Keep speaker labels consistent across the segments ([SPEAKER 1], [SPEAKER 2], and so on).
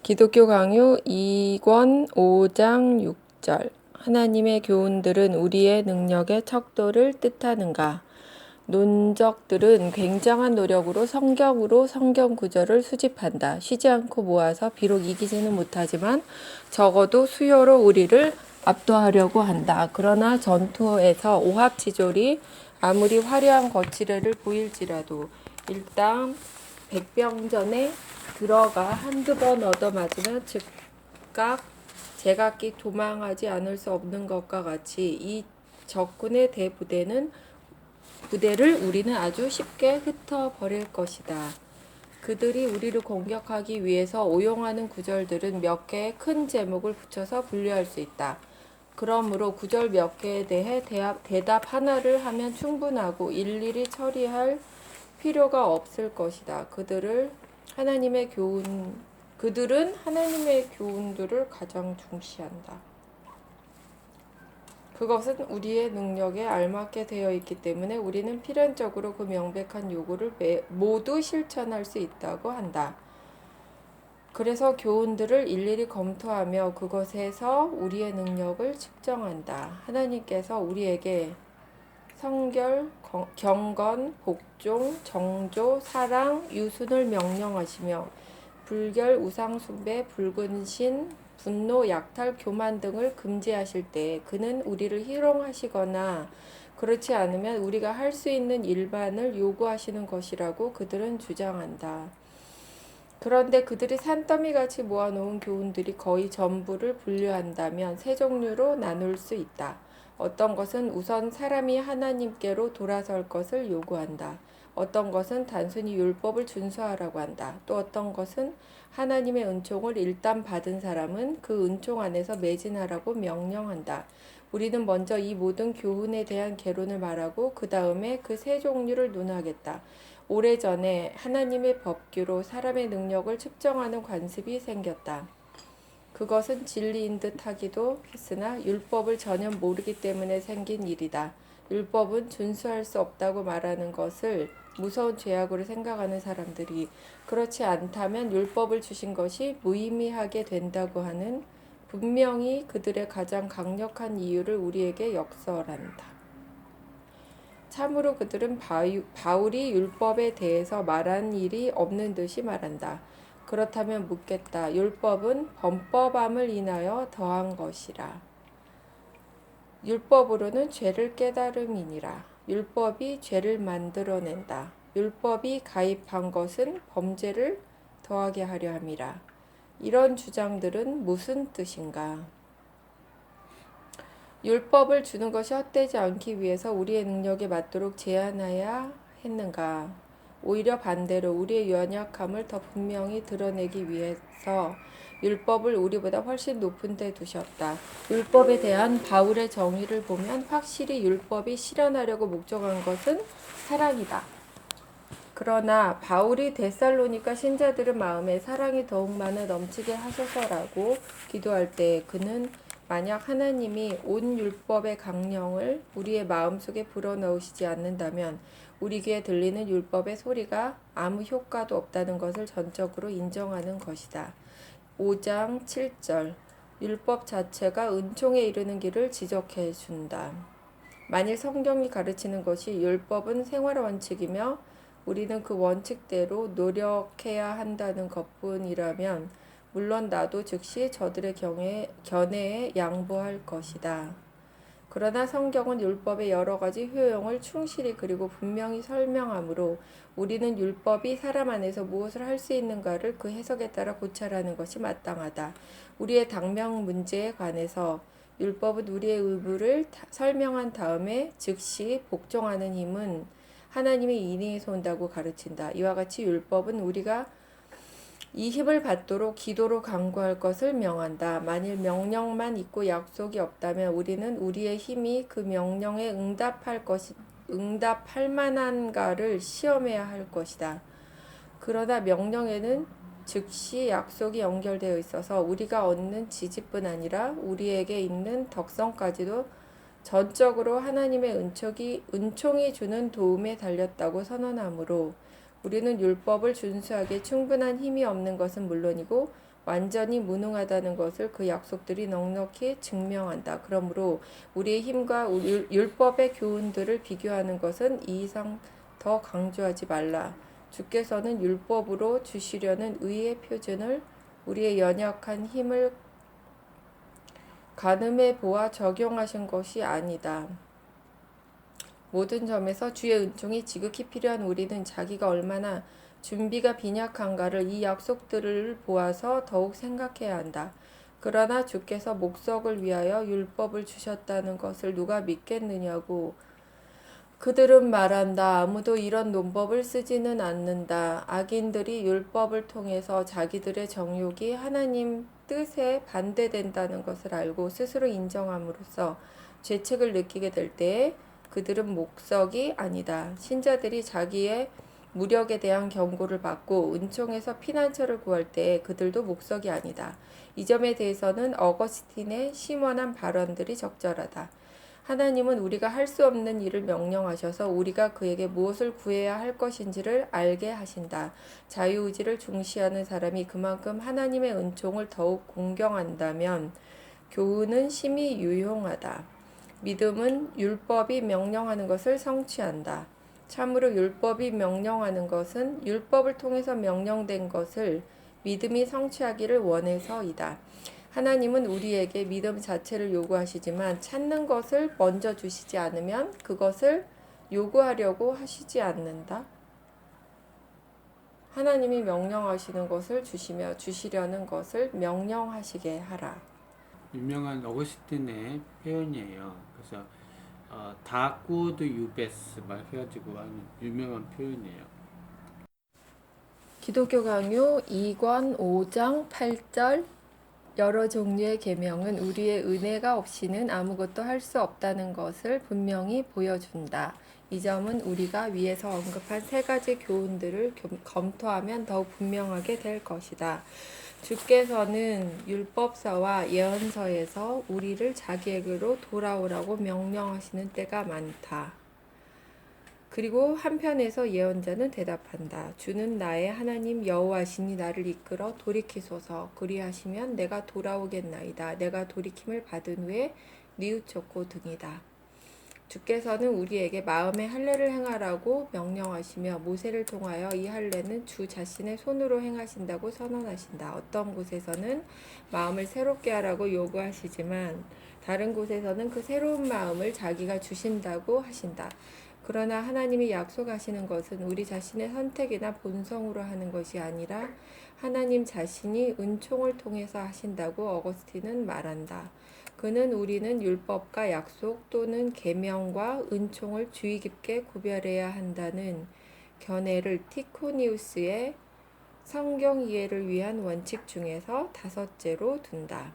[SPEAKER 1] 기독교 강요 2권 5장 6절. 하나님의 교훈들은 우리의 능력의 척도를 뜻하는가? 논적들은 굉장한 노력으로 성경으로 성경 구절을 수집한다. 쉬지 않고 모아서 비록 이기지는 못하지만 적어도 수요로 우리를 압도하려고 한다. 그러나 전투에서 오합지졸이 아무리 화려한 거칠애를 보일지라도 일당 백병전에 들어가 한두 번 얻어맞으면 즉각 제각기 도망하지 않을 수 없는 것과 같이 이 적군의 부대를 우리는 아주 쉽게 흩어버릴 것이다. 그들이 우리를 공격하기 위해서 오용하는 구절들은 몇 개의 큰 제목을 붙여서 분류할 수 있다. 그러므로 구절 몇 개에 대해 대답 하나를 하면 충분하고 일일이 처리할 필요가 없을 것이다. 그들은 하나님의 교훈들을 가장 중시한다. 그것은 우리의 능력에 알맞게 되어 있기 때문에 우리는 필연적으로 그 명백한 요구를 모두 실천할 수 있다고 한다. 그래서 교훈들을 일일이 검토하며 그것에서 우리의 능력을 측정한다. 하나님께서 우리에게 성결, 경건, 복종, 정조, 사랑, 유순을 명령하시며 불결, 우상숭배, 불근신, 분노, 약탈, 교만 등을 금지하실 때 그는 우리를 희롱하시거나 그렇지 않으면 우리가 할 수 있는 일반을 요구하시는 것이라고 그들은 주장한다. 그런데 그들이 산더미같이 모아놓은 교훈들이 거의 전부를 분류한다면 세 종류로 나눌 수 있다. 어떤 것은 우선 사람이 하나님께로 돌아설 것을 요구한다. 어떤 것은 단순히 율법을 준수하라고 한다. 또 어떤 것은 하나님의 은총을 일단 받은 사람은 그 은총 안에서 매진하라고 명령한다. 우리는 먼저 이 모든 교훈에 대한 개론을 말하고 그 다음에 그 세 종류를 논하겠다. 오래전에 하나님의 법규로 사람의 능력을 측정하는 관습이 생겼다. 그것은 진리인 듯 하기도 했으나 율법을 전혀 모르기 때문에 생긴 일이다. 율법은 준수할 수 없다고 말하는 것을 무서운 죄악으로 생각하는 사람들이 그렇지 않다면 율법을 주신 것이 무의미하게 된다고 하는 분명히 그들의 가장 강력한 이유를 우리에게 역설한다. 참으로 그들은 바울이 율법에 대해서 말한 일이 없는 듯이 말한다. 그렇다면 묻겠다. 율법은 범법함을 인하여 더한 것이라. 율법으로는 죄를 깨달음이니라. 율법이 죄를 만들어낸다. 율법이 가입한 것은 범죄를 더하게 하려 함이라. 이런 주장들은 무슨 뜻인가? 율법을 주는 것이 헛되지 않기 위해서 우리의 능력에 맞도록 제한해야 했는가? 오히려 반대로 우리의 연약함을 더 분명히 드러내기 위해서 율법을 우리보다 훨씬 높은 데 두셨다. 율법에 대한 바울의 정의를 보면 확실히 율법이 실현하려고 목적한 것은 사랑이다. 그러나 바울이 데살로니가 신자들의 마음에 사랑이 더욱 많아 넘치게 하소서라고 기도할 때 그는 만약 하나님이 온 율법의 강령을 우리의 마음속에 불어넣으시지 않는다면 우리 귀에 들리는 율법의 소리가 아무 효과도 없다는 것을 전적으로 인정하는 것이다. 5장 7절 율법 자체가 은총에 이르는 길을 지적해 준다. 만일 성경이 가르치는 것이 율법은 생활 원칙이며 우리는 그 원칙대로 노력해야 한다는 것뿐이라면 물론 나도 즉시 저들의 견해에 양보할 것이다. 그러나 성경은 율법의 여러 가지 효용을 충실히 그리고 분명히 설명하므로 우리는 율법이 사람 안에서 무엇을 할 수 있는가를 그 해석에 따라 고찰하는 것이 마땅하다. 우리의 당면 문제에 관해서 율법은 우리의 의무를 설명한 다음에 즉시 복종하는 힘은 하나님의 인의에서 온다고 가르친다. 이와 같이 율법은 우리가 이 힘을 받도록 기도로 간구할 것을 명한다. 만일 명령만 있고 약속이 없다면 우리는 우리의 힘이 그 명령에 응답할 만한가를 시험해야 할 것이다. 그러나 명령에는 즉시 약속이 연결되어 있어서 우리가 얻는 지지뿐 아니라 우리에게 있는 덕성까지도 전적으로 하나님의 은총이 주는 도움에 달렸다고 선언하므로 우리는 율법을 준수하기에 충분한 힘이 없는 것은 물론이고 완전히 무능하다는 것을 그 약속들이 넉넉히 증명한다. 그러므로 우리의 힘과 율법의 교훈들을 비교하는 것은 이 이상 더 강조하지 말라. 주께서는 율법으로 주시려는 의의 표준을 우리의 연약한 힘을 가늠해 보아 적용하신 것이 아니다. 모든 점에서 주의 은총이 지극히 필요한 우리는 자기가 얼마나 준비가 빈약한가를 이 약속들을 보아서 더욱 생각해야 한다. 그러나 주께서 목석을 위하여 율법을 주셨다는 것을 누가 믿겠느냐고. 그들은 말한다. 아무도 이런 논법을 쓰지는 않는다. 악인들이 율법을 통해서 자기들의 정욕이 하나님 뜻에 반대된다는 것을 알고 스스로 인정함으로써 죄책을 느끼게 될 때에 그들은 목석이 아니다. 신자들이 자기의 무력에 대한 경고를 받고 은총에서 피난처를 구할 때에 그들도 목석이 아니다. 이 점에 대해서는 어거스틴의 심원한 발언들이 적절하다. 하나님은 우리가 할 수 없는 일을 명령하셔서 우리가 그에게 무엇을 구해야 할 것인지를 알게 하신다. 자유의지를 중시하는 사람이 그만큼 하나님의 은총을 더욱 공경한다면 교훈은 심히 유용하다. 믿음은 율법이 명령하는 것을 성취한다. 참으로 율법이 명령하는 것은 율법을 통해서 명령된 것을 믿음이 성취하기를 원해서이다. 하나님은 우리에게 믿음 자체를 요구하시지만 찾는 것을 먼저 주시지 않으면 그것을 요구하려고 하시지 않는다. 하나님이 명령하시는 것을 주시며 주시려는 것을 명령하시게 하라.
[SPEAKER 2] 유명한 어거스틴의 표현이에요. 그래서 다 꾸어도 유베스 막 해가지고 하는 유명한 표현이에요.
[SPEAKER 1] 기독교 강요 2권 5장 8절 여러 종류의 계명은 우리의 은혜가 없이는 아무것도 할 수 없다는 것을 분명히 보여준다. 이 점은 우리가 위에서 언급한 세 가지 교훈들을 검토하면 더욱 분명하게 될 것이다. 주께서는 율법서와 예언서에서 우리를 자기에게로 돌아오라고 명령하시는 때가 많다. 그리고 한편에서 예언자는 대답한다. 주는 나의 하나님 여호와시니 나를 이끌어 돌이키소서. 그리하시면 내가 돌아오겠나이다. 내가 돌이킴을 받은 후에 뉘우쳤고 등이다. 주께서는 우리에게 마음의 할례를 행하라고 명령하시며 모세를 통하여 이 할례는 주 자신의 손으로 행하신다고 선언하신다. 어떤 곳에서는 마음을 새롭게 하라고 요구하시지만 다른 곳에서는 그 새로운 마음을 자기가 주신다고 하신다. 그러나 하나님이 약속하시는 것은 우리 자신의 선택이나 본성으로 하는 것이 아니라 하나님 자신이 은총을 통해서 하신다고 어거스틴은 말한다. 그는 우리는 율법과 약속 또는 계명과 은총을 주의 깊게 구별해야 한다는 견해를 티코니우스의 성경 이해를 위한 원칙 중에서 다섯째로 둔다.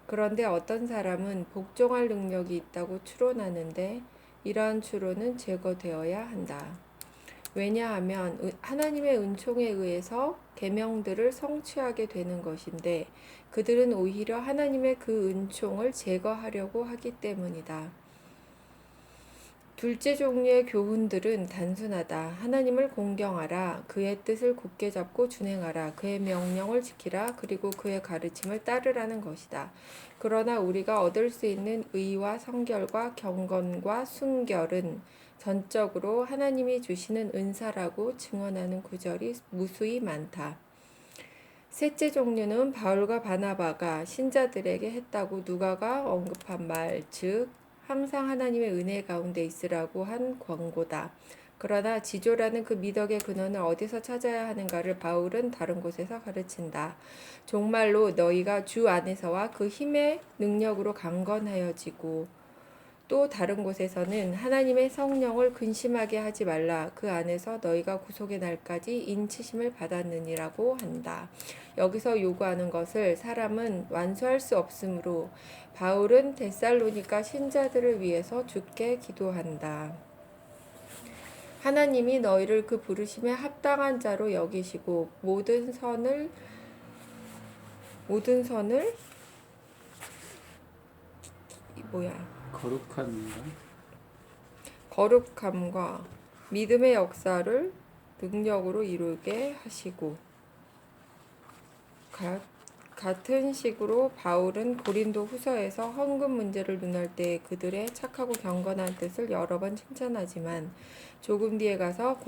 [SPEAKER 1] 그런데 어떤 사람은 복종할 능력이 있다고 추론하는데 이러한 추론은 제거되어야 한다. 왜냐하면 하나님의 은총에 의해서 계명들을 성취하게 되는 것인데 그들은 오히려 하나님의 그 은총을 제거하려고 하기 때문이다. 둘째 종류의 교훈들은 단순하다. 하나님을 공경하라. 그의 뜻을 굳게 잡고 준행하라. 그의 명령을 지키라. 그리고 그의 가르침을 따르라는 것이다. 그러나 우리가 얻을 수 있는 의와 성결과 경건과 순결은 전적으로 하나님이 주시는 은사라고 증언하는 구절이 무수히 많다. 셋째 종류는 바울과 바나바가 신자들에게 했다고 누가가 언급한 말, 즉 항상 하나님의 은혜 가운데 있으라고 한 권고다. 그러나 지조라는 그 미덕의 근원을 어디서 찾아야 하는가를 바울은 다른 곳에서 가르친다. 정말로 너희가 주 안에서와 그 힘의 능력으로 강건하여지고 또 다른 곳에서는 하나님의 성령을 근심하게 하지 말라. 그 안에서 너희가 구속의 날까지 인치심을 받았느니라고 한다. 여기서 요구하는 것을 사람은 완수할 수 없으므로 바울은 데살로니가 신자들을 위해서 주께 기도한다. 하나님이 너희를 그 부르심에 합당한 자로 여기시고 모든 선을 거룩함과 믿음의 역사를 능력으로 이루게 하시고 같은 식으로 바울은 고린도 후서에서 헌금 문제를 논할 때 그들의 착하고 경건한 뜻을 여러 번 칭찬하지만 조금 뒤에 가서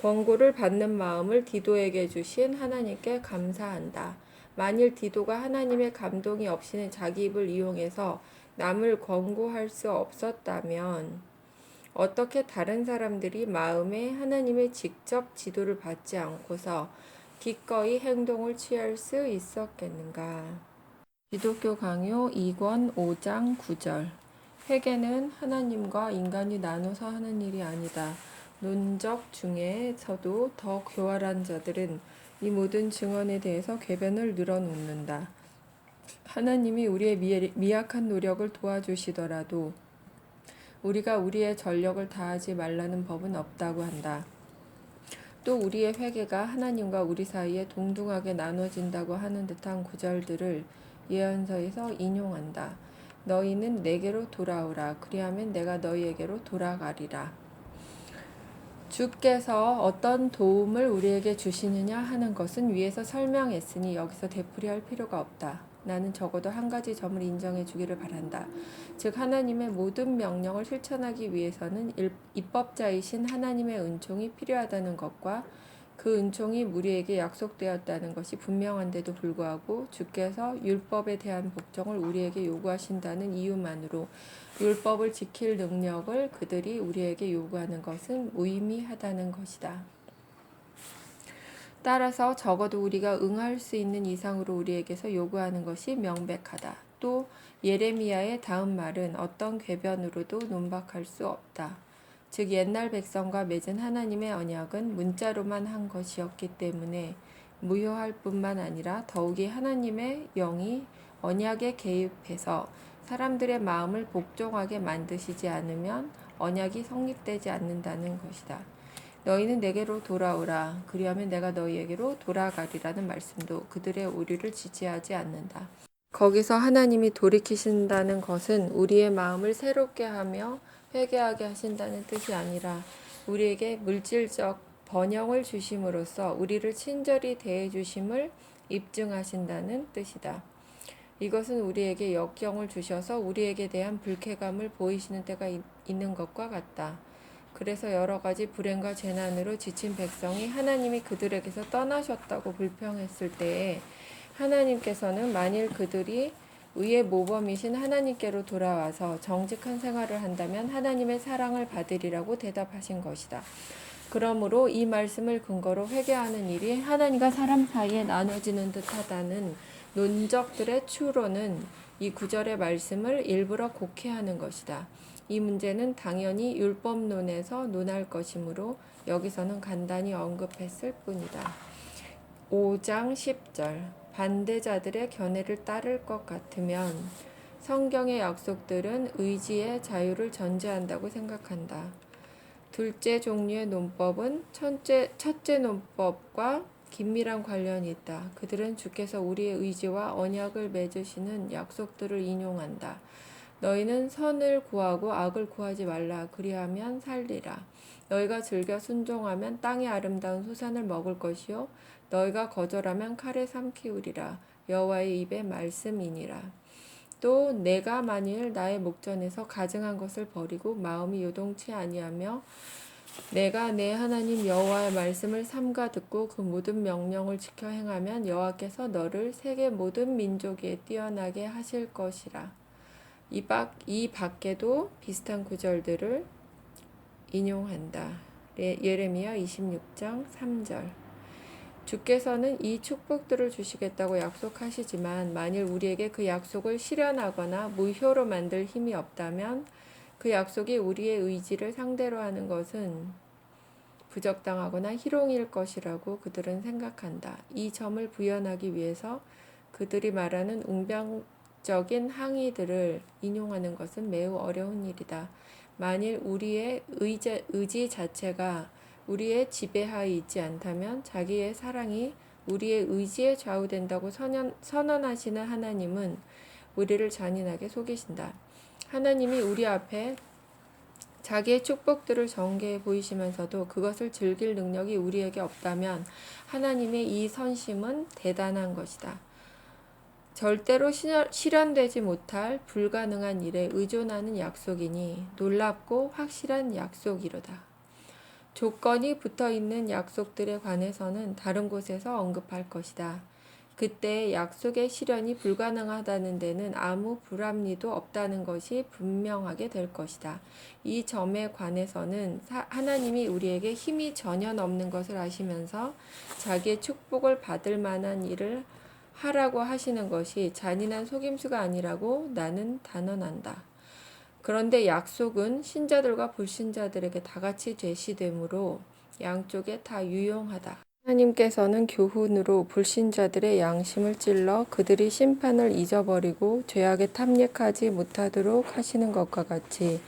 [SPEAKER 1] 권고를 받는 마음을 디도에게 주신 하나님께 감사한다. 만일 디도가 하나님의 감동이 없이는 자기 입을 이용해서 남을 권고할 수 없었다면 어떻게 다른 사람들이 마음에 하나님의 직접 지도를 받지 않고서 기꺼이 행동을 취할 수 있었겠는가? 기독교 강요 2권 5장 9절. 회개는 하나님과 인간이 나눠서 하는 일이 아니다. 논적 중에서도 더 교활한 자들은 이 모든 증언에 대해서 궤변을 늘어놓는다. 하나님이 우리의 미약한 노력을 도와주시더라도 우리가 우리의 전력을 다하지 말라는 법은 없다고 한다. 또 우리의 회개가 하나님과 우리 사이에 동등하게 나눠진다고 하는 듯한 구절들을 예언서에서 인용한다. 너희는 내게로 돌아오라. 그리하면 내가 너희에게로 돌아가리라. 주께서 어떤 도움을 우리에게 주시느냐 하는 것은 위에서 설명했으니 여기서 되풀이할 필요가 없다. 나는 적어도 한 가지 점을 인정해 주기를 바란다. 즉 하나님의 모든 명령을 실천하기 위해서는 입법자이신 하나님의 은총이 필요하다는 것과 그 은총이 우리에게 약속되었다는 것이 분명한데도 불구하고 주께서 율법에 대한 복종을 우리에게 요구하신다는 이유만으로 율법을 지킬 능력을 그들이 우리에게 요구하는 것은 무의미하다는 것이다. 따라서 적어도 우리가 응할 수 있는 이상으로 우리에게서 요구하는 것이 명백하다. 또 예레미야의 다음 말은 어떤 궤변으로도 논박할 수 없다. 즉 옛날 백성과 맺은 하나님의 언약은 문자로만 한 것이었기 때문에 무효할 뿐만 아니라 더욱이 하나님의 영이 언약에 개입해서 사람들의 마음을 복종하게 만드시지 않으면 언약이 성립되지 않는다는 것이다. 너희는 내게로 돌아오라. 그리하면 내가 너희에게로 돌아가리라는 말씀도 그들의 오류를 지지하지 않는다. 거기서 하나님이 돌이키신다는 것은 우리의 마음을 새롭게 하며 회개하게 하신다는 뜻이 아니라 우리에게 물질적 번영을 주심으로써 우리를 친절히 대해 주심을 입증하신다는 뜻이다. 이것은 우리에게 역경을 주셔서 우리에게 대한 불쾌감을 보이시는 때가 있는 것과 같다. 그래서 여러 가지 불행과 재난으로 지친 백성이 하나님이 그들에게서 떠나셨다고 불평했을 때에 하나님께서는 만일 그들이 의의 모범이신 하나님께로 돌아와서 정직한 생활을 한다면 하나님의 사랑을 받으리라고 대답하신 것이다. 그러므로 이 말씀을 근거로 회개하는 일이 하나님과 사람 사이에 나눠지는 듯하다는 논적들의 추론은 이 구절의 말씀을 일부러 곡해하는 것이다. 이 문제는 당연히 율법론에서 논할 것이므로 여기서는 간단히 언급했을 뿐이다. 5장 10절. 반대자들의 견해를 따를 것 같으면 성경의 약속들은 의지의 자유를 전제한다고 생각한다. 둘째 종류의 논법은 첫째 논법과 긴밀한 관련이 있다. 그들은 주께서 우리의 의지와 언약을 맺으시는 약속들을 인용한다. 너희는 선을 구하고 악을 구하지 말라. 그리하면 살리라. 너희가 즐겨 순종하면 땅의 아름다운 소산을 먹을 것이요 너희가 거절하면 칼에 삼키우리라. 여호와의 입의 말씀이니라. 또 내가 만일 나의 목전에서 가증한 것을 버리고 마음이 요동치 아니하며 내가 내 하나님 여호와의 말씀을 삼가 듣고 그 모든 명령을 지켜 행하면 여호와께서 너를 세계 모든 민족 위에 뛰어나게 하실 것이라. 이 밖에도 비슷한 구절들을 인용한다. 예레미야 26장 3절. 주께서는 이 축복들을 주시겠다고 약속하시지만 만일 우리에게 그 약속을 실현하거나 무효로 만들 힘이 없다면 그 약속이 우리의 의지를 상대로 하는 것은 부적당하거나 희롱일 것이라고 그들은 생각한다. 이 점을 부연하기 위해서 그들이 말하는 웅변적인 항의들을 인용하는 것은 매우 어려운 일이다. 만일 우리의 의지 자체가 우리의 지배하에 있지 않다면 자기의 사랑이 우리의 의지에 좌우된다고 선언하시는 하나님은 우리를 잔인하게 속이신다. 하나님이 우리 앞에 자기의 축복들을 전개해 보이시면서도 그것을 즐길 능력이 우리에게 없다면 하나님의 이 선심은 대단한 것이다. 절대로 실현되지 못할 불가능한 일에 의존하는 약속이니 놀랍고 확실한 약속이로다. 조건이 붙어있는 약속들에 관해서는 다른 곳에서 언급할 것이다. 그때 약속의 실현이 불가능하다는 데는 아무 불합리도 없다는 것이 분명하게 될 것이다. 이 점에 관해서는 하나님이 우리에게 힘이 전혀 없는 것을 아시면서 자기의 축복을 받을 만한 일을 하라고 하시는 것이 잔인한 속임수가 아니라고 나는 단언한다. 그런데 약속은 신자들과 불신자들에게 다같이 제시되므로 양쪽에 다 유용하다. 하나님께서는 교훈으로 불신자들의 양심을 찔러 그들이 심판을 잊어버리고 죄악에 탐닉하지 못하도록 하시는 것과 같이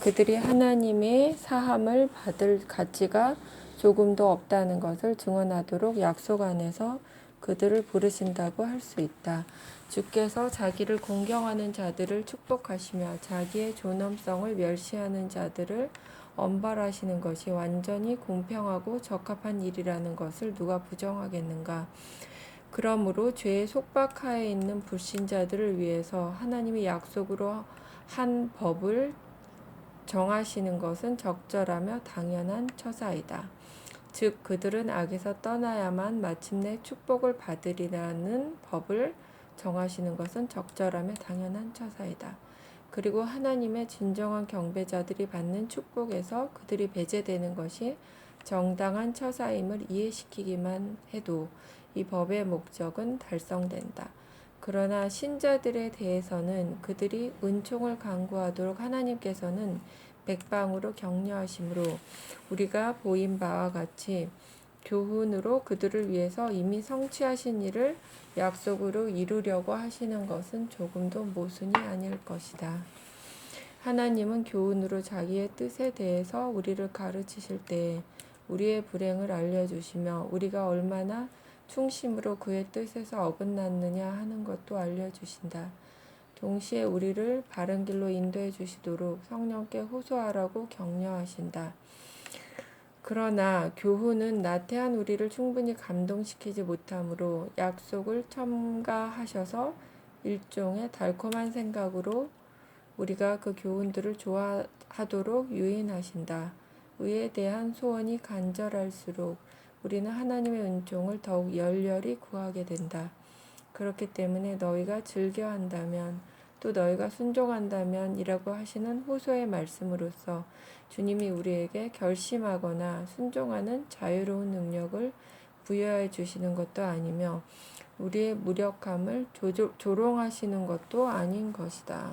[SPEAKER 1] 그들이 하나님의 사함을 받을 가치가 조금도 없다는 것을 증언하도록 약속 안에서 그들을 부르신다고 할 수 있다. 주께서 자기를 공경하는 자들을 축복하시며 자기의 존엄성을 멸시하는 자들을 엄벌하시는 것이 완전히 공평하고 적합한 일이라는 것을 누가 부정하겠는가? 그러므로 죄의 속박하에 있는 불신자들을 위해서 하나님이 약속으로 한 법을 정하시는 것은 적절하며 당연한 처사이다. 즉 그들은 악에서 떠나야만 마침내 축복을 받으리라는 법을 정하시는 것은 적절하며 당연한 처사이다. 그리고 하나님의 진정한 경배자들이 받는 축복에서 그들이 배제되는 것이 정당한 처사임을 이해시키기만 해도 이 법의 목적은 달성된다. 그러나 신자들에 대해서는 그들이 은총을 간구하도록 하나님께서는 백방으로 격려하심으로 우리가 보인 바와 같이 교훈으로 그들을 위해서 이미 성취하신 일을 약속으로 이루려고 하시는 것은 조금도 모순이 아닐 것이다. 하나님은 교훈으로 자기의 뜻에 대해서 우리를 가르치실 때 우리의 불행을 알려주시며 우리가 얼마나 충심으로 그의 뜻에서 어긋났느냐 하는 것도 알려주신다. 동시에 우리를 바른 길로 인도해 주시도록 성령께 호소하라고 격려하신다. 그러나 교훈은 나태한 우리를 충분히 감동시키지 못하므로 약속을 첨가하셔서 일종의 달콤한 생각으로 우리가 그 교훈들을 좋아하도록 유인하신다. 의에 대한 소원이 간절할수록 우리는 하나님의 은총을 더욱 열렬히 구하게 된다. 그렇기 때문에 너희가 즐겨한다면 또 너희가 순종한다면 이라고 하시는 호소의 말씀으로써 주님이 우리에게 결심하거나 순종하는 자유로운 능력을 부여해 주시는 것도 아니며 우리의 무력함을 조롱하시는 것도 아닌 것이다.